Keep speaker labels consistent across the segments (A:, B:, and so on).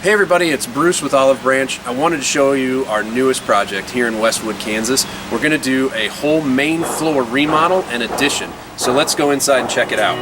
A: Hey everybody, it's Bruce with Olive Branch. I wanted to show you our newest project here in Westwood, Kansas. We're going to do a whole main floor remodel and addition. So let's go inside and check it out.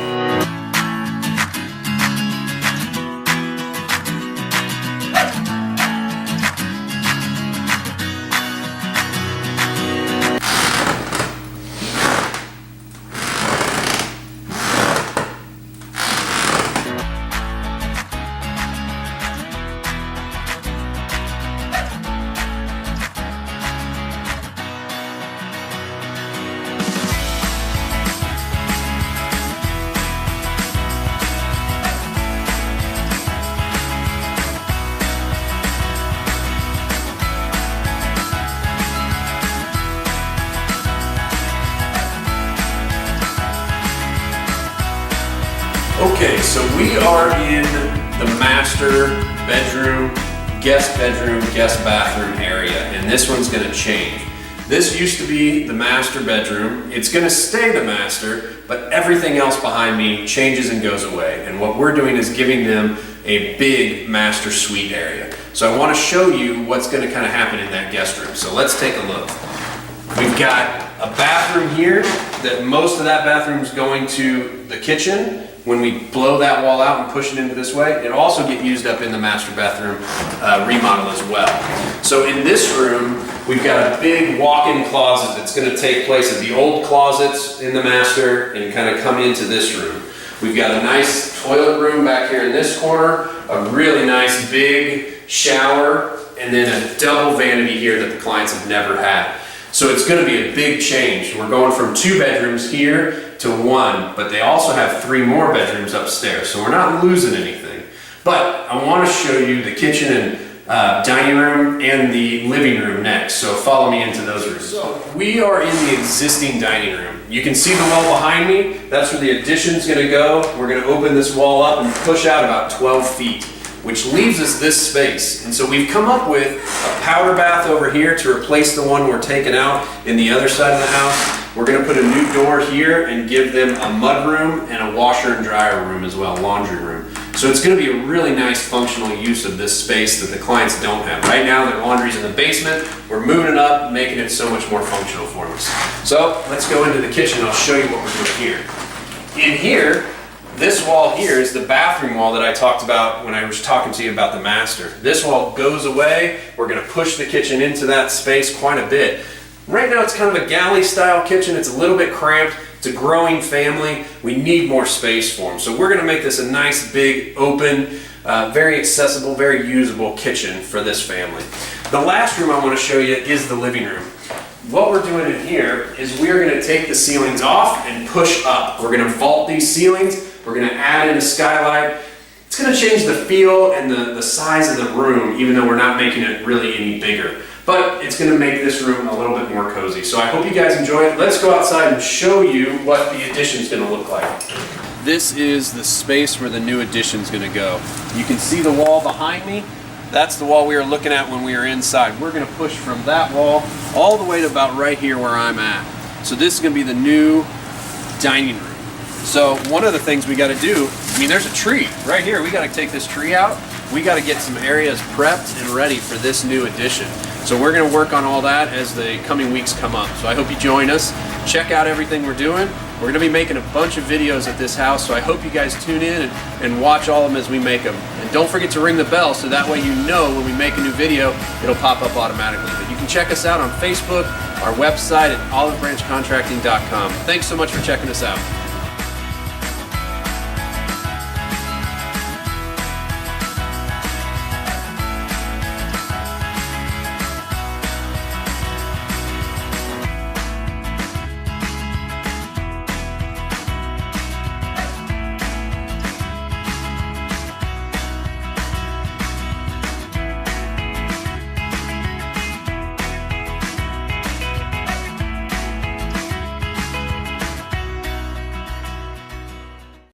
A: Okay, so we are in the master bedroom, guest bathroom area, and this one's going to change. This used to be the master bedroom. It's going to stay the master, but everything else behind me changes and goes away. And what we're doing is giving them a big master suite area. So I want to show you what's going to kind of happen in that guest room. So let's take a look. We've got a bathroom here that most of that bathroom is going to the kitchen. When we blow that wall out and push it into this way, it'll also get used up in the master bathroom remodel as well. So in this room, we've got a big walk-in closet that's going to take place of the old closets in the master and kind of come into this room. We've got a nice toilet room back here in this corner, a really nice big shower, and then a double vanity here that the clients have never had. So it's going to be a big change. We're going from 2 bedrooms here to 1, but they also have 3 more bedrooms upstairs, so we're not losing anything. But I want to show you the kitchen and dining room and the living room next, so follow me into those rooms. So we are in the existing dining room. You can see the wall behind me. That's where the addition's going to go. We're going to open this wall up and push out about 12 feet. Which leaves us this space. And so we've come up with a powder bath over here to replace the one we're taking out in the other side of the house. We're going to put a new door here and give them a mud room and a washer and dryer room as well, laundry room. So it's going to be a really nice functional use of this space that the clients don't have. Right now their laundry's in the basement. We're moving it up, making it so much more functional for us. So let's go into the kitchen. I'll show you what we're doing here. In here, this wall here is the bathroom wall that I talked about when I was talking to you about the master. This wall goes away. We're going to push the kitchen into that space quite a bit. Right now it's kind of a galley style kitchen. It's a little bit cramped. It's a growing family. We need more space for them. So we're going to make this a nice big open, very accessible, very usable kitchen for this family. The last room I want to show you is the living room. What we're doing in here is we're going to take the ceilings off and push up. We're going to vault these ceilings. We're going to add in a skylight. It's going to change the feel and the size of the room, even though we're not making it really any bigger. But it's going to make this room a little bit more cozy. So I hope you guys enjoy it. Let's go outside and show you what the addition is going to look like. This is the space where the new addition is going to go. You can see the wall behind me. That's the wall we were looking at when we were inside. We're going to push from that wall all the way to about right here where I'm at. So this is going to be the new dining room. So one of the things we got to do, I mean, there's a tree right here. We got to take this tree out. We got to get some areas prepped and ready for this new addition. So we're going to work on all that as the coming weeks come up. So I hope you join us. Check out everything we're doing. We're going to be making a bunch of videos at this house, so I hope you guys tune in and watch all of them as we make them. And don't forget to ring the bell so that way you know when we make a new video, it'll pop up automatically. But you can check us out on Facebook, our website at olivebranchcontracting.com. Thanks so much for checking us out.